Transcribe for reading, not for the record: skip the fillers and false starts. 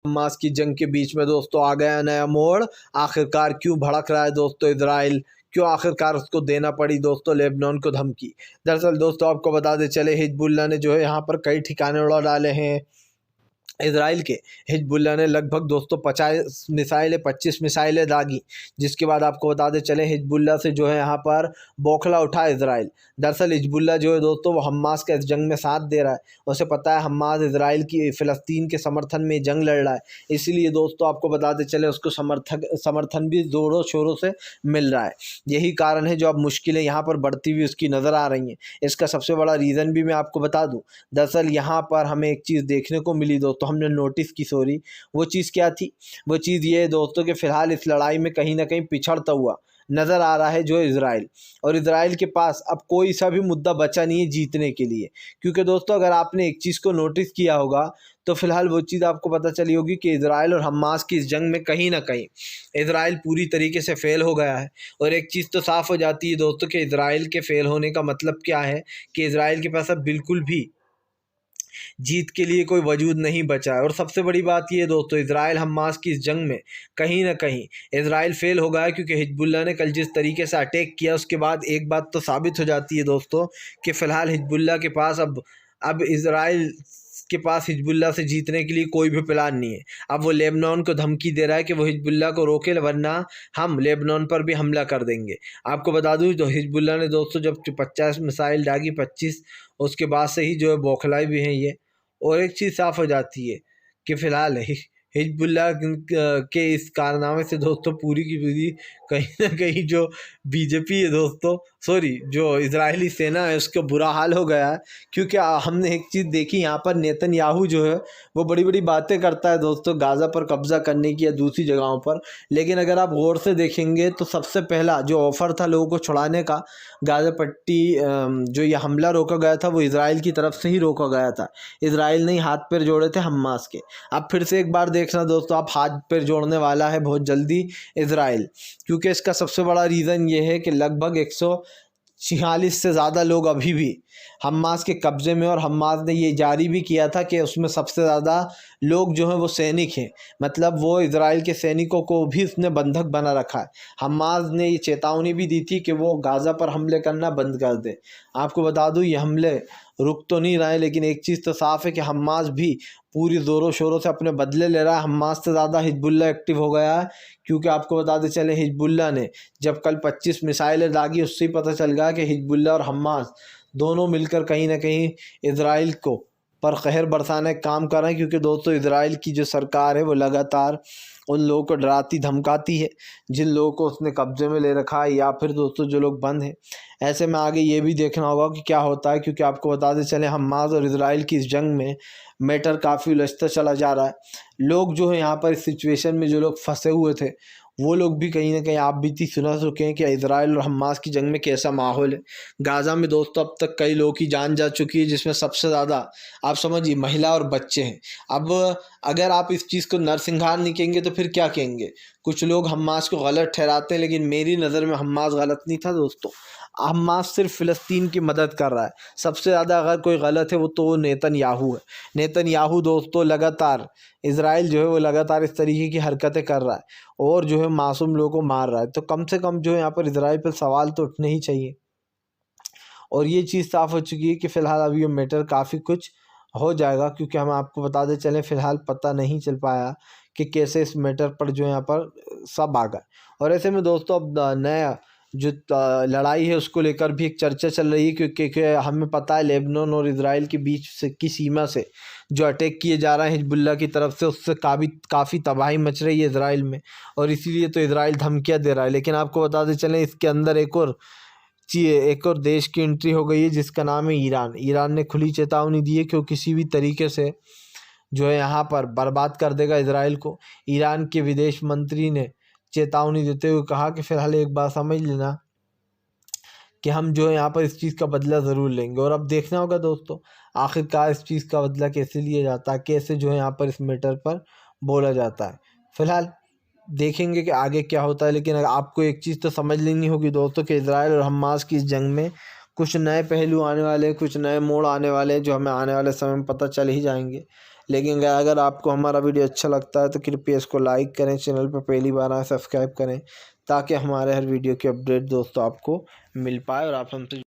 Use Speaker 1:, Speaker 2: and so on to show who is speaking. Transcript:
Speaker 1: Hamas की जंग के बीच में दोस्तों आ गया नया मोड़। आखिरकार क्यों भड़क रहा है दोस्तों इजराइल, क्यों आखिरकार उसको देना पड़ी दोस्तों लेबनान को धमकी। दरअसल दोस्तों आपको बता दे चले हिजबुल्लाह ने जो है यहाँ पर कई ठिकाने उड़ा डाले हैं इजराइल के। हिजबुल्लाह ने लगभग दोस्तों 25 मिसाइलें दागी, जिसके बाद आपको बता दें चले हिजबुल्लाह से जो है यहाँ पर बौखला उठा इजराइल। दरअसल हिजबुल्लाह जो है दोस्तों वो हमास के इस जंग में साथ दे रहा है। उसे पता है हमास इजराइल की फ़िलिस्तीन के समर्थन में जंग लड़ रहा है, इसीलिए दोस्तों आपको बताते चले उसको समर्थन भी ज़ोरों शोरों से मिल रहा है। यही कारण है जो अब मुश्किलें यहाँ पर बढ़ती हुई उसकी नज़र आ रही हैं। इसका सबसे बड़ा रीज़न भी मैं आपको बता दूँ। दरअसल यहाँ पर हमें एक चीज़ देखने को मिली दोस्तों, हमने नोटिस की, सॉरी, वो चीज़ क्या थी? वो चीज़ ये है दोस्तों कि फ़िलहाल इस लड़ाई में कहीं ना कहीं पिछड़ता हुआ नज़र आ रहा है जो इजराइल। और इजराइल के पास अब कोई सा भी मुद्दा बचा नहीं है जीतने के लिए, क्योंकि दोस्तों अगर आपने एक चीज़ को नोटिस किया होगा तो फिलहाल वो चीज़ आपको पता चली होगी कि इजराइल और हमास की इस जंग में कहीं ना कहीं इजराइल पूरी तरीके से फेल हो गया है। और एक चीज़ तो साफ़ हो जाती है दोस्तों कि इजराइल के फेल होने का मतलब क्या है कि इजराइल के पास अब बिल्कुल भी जीत के लिए कोई वजूद नहीं बचा है। और सबसे बड़ी बात ये दोस्तों, इजराइल हमास की इस जंग में कहीं ना कहीं इजराइल फेल हो गया है, क्योंकि हिजबुल्लाह ने कल जिस तरीके से अटैक किया उसके बाद एक बात तो साबित हो जाती है दोस्तों कि फ़िलहाल हिजबुल्लाह के पास अब इजराइल के पास हिजबुल्लाह से जीतने के लिए कोई भी प्लान नहीं है। अब वो लेबनान को धमकी दे रहा है कि वो हिजबुल्लाह को रोके, वरना हम लेबनान पर भी हमला कर देंगे। आपको बता दूँ तो हिजबुल्लाह ने दोस्तों जब 50 मिसाइल दागी, 25, उसके बाद से ही जो है बौखलाई भी हैं ये। और एक चीज़ साफ़ हो जाती है कि फ़िलहाल हिजबुल्लाह के इस कारनामे से दोस्तों पूरी की पूरी कहीं ना कहीं जो बीजेपी है दोस्तों, सॉरी, जो इजरायली सेना है उसका बुरा हाल हो गया है। क्योंकि हमने एक चीज़ देखी यहाँ पर, नेतन्याहू जो है वो बड़ी बड़ी बातें करता है दोस्तों गाज़ा पर कब्ज़ा करने की या दूसरी जगहों पर, लेकिन अगर आप गौर से देखेंगे तो सबसे पहला जो ऑफ़र था लोगों को छुड़ाने का, गाज़ा पट्टी जो ये हमला रोका गया था वो इजराइल की तरफ से ही रोका गया था। इजराइल ने हाथ पैर जोड़े थे हमास के। अब फिर से एक बार देखना दोस्तों, आप हाथ पैर जोड़ने वाला है बहुत जल्दी इजराइल, क्योंकि इसका सबसे बड़ा रीज़न ये है कि लगभग 146 से ज़्यादा लोग अभी भी हमास के कब्ज़े में, और हमास ने ये जारी भी किया था कि उसमें सबसे ज़्यादा लोग जो हैं वो सैनिक हैं, मतलब वो इजराइल के सैनिकों को भी उसने बंधक बना रखा है। हमास ने ये चेतावनी भी दी थी कि वो गाज़ा पर हमले करना बंद कर दे। आपको बता दूं ये हमले रुक तो नहीं रहे, लेकिन एक चीज़ तो साफ़ है कि हमास भी पूरी ज़ोरों शोरों से अपने बदले ले रहा है। हमास से ज़्यादा हिजबुल्लाह एक्टिव हो गया है, क्योंकि आपको बताते चले हिजबुल्लाह ने जब कल 25 मिसाइलें दागी, उससे ही पता चल गया कि हिजबुल्लाह और हमास दोनों मिलकर कहीं ना कहीं इजराइल को पर कहर बरसाने का काम कर रहे हैं। क्योंकि दोस्तों इजराइल की जो सरकार है वो लगातार उन लोगों को डराती धमकाती है जिन लोगों को उसने कब्ज़े में ले रखा है, या फिर दोस्तों जो लोग बंद हैं। ऐसे में आगे ये भी देखना होगा कि क्या होता है, क्योंकि आपको बताते चले हमास और इजराइल की इस जंग में मैटर काफ़ी उलझता चला जा रहा है। लोग जो है यहाँ पर इस सिचुएशन में जो लोग फंसे हुए थे वो लोग भी कहीं ना कहीं आप बीती सुना चुके हैं कि इजराइल और हमास की जंग में कैसा माहौल है। गाज़ा में दोस्तों अब तक कई लोगों की जान जा चुकी है, जिसमें सबसे ज़्यादा आप समझिए महिला और बच्चे हैं। अब अगर आप इस चीज़ को नरसंहार नहीं कहेंगे तो फिर क्या कहेंगे? कुछ लोग हमास को गलत ठहराते हैं, लेकिन मेरी नज़र में हमास गलत नहीं था दोस्तों। हमास सिर्फ फ़िलिस्तीन की मदद कर रहा है। सबसे ज़्यादा अगर कोई गलत है वो तो नेतन्याहू है। नेतन्याहू दोस्तों लगातार इजराइल जो है वो लगातार इस तरीके की हरकतें कर रहा है और जो है मासूम लोगों को मार रहा है, तो कम से कम जो है यहाँ पर इजराइल पर सवाल तो उठने ही चाहिए। और ये चीज़ साफ़ हो चुकी है कि फ़िलहाल अब ये मैटर काफ़ी कुछ हो जाएगा, क्योंकि हम आपको बताते चलें फ़िलहाल पता नहीं चल पाया कि कैसे इस मैटर पर जो यहाँ पर सब आ गए। और ऐसे में दोस्तों अब नया जो लड़ाई है उसको लेकर भी एक चर्चा चल रही है, क्योंकि हमें पता है लेबनान और इजराइल के बीच से की सीमा से जो अटैक किए जा रहे हैं हिजबुल्लाह की तरफ से, उससे काफ़ी तबाही मच रही है इजराइल में, और इसीलिए तो इजराइल धमकियाँ दे रहा है। लेकिन आपको बताते चलें इसके अंदर एक और देश की एंट्री हो गई है जिसका नाम है ईरान। ईरान ने खुली चेतावनी दी है कि वो किसी भी तरीके से जो है यहाँ पर बर्बाद कर देगा इजराइल को। ईरान के विदेश मंत्री ने चेतावनी देते हुए कहा कि फ़िलहाल एक बात समझ लेना कि हम जो है यहाँ पर इस चीज़ का बदला ज़रूर लेंगे। और अब देखना होगा दोस्तों आखिरकार इस चीज़ का बदला कैसे लिया जाता है, कैसे जो है यहाँ पर इस मैटर पर बोला जाता है। फ़िलहाल देखेंगे कि आगे क्या होता है। लेकिन अगर आपको एक चीज़ तो समझ लेनी होगी दोस्तों कि इजराइल और हमास की इस जंग में कुछ नए पहलू आने वाले हैं, कुछ नए मोड़ आने वाले हैं, जो हमें आने वाले समय में पता चल ही जाएंगे। लेकिन अगर आपको हमारा वीडियो अच्छा लगता है तो कृपया इसको लाइक करें, चैनल पर पहली बार आए सब्सक्राइब करें ताकि हमारे हर वीडियो की अपडेट दोस्तों आपको मिल पाए और आप हमसे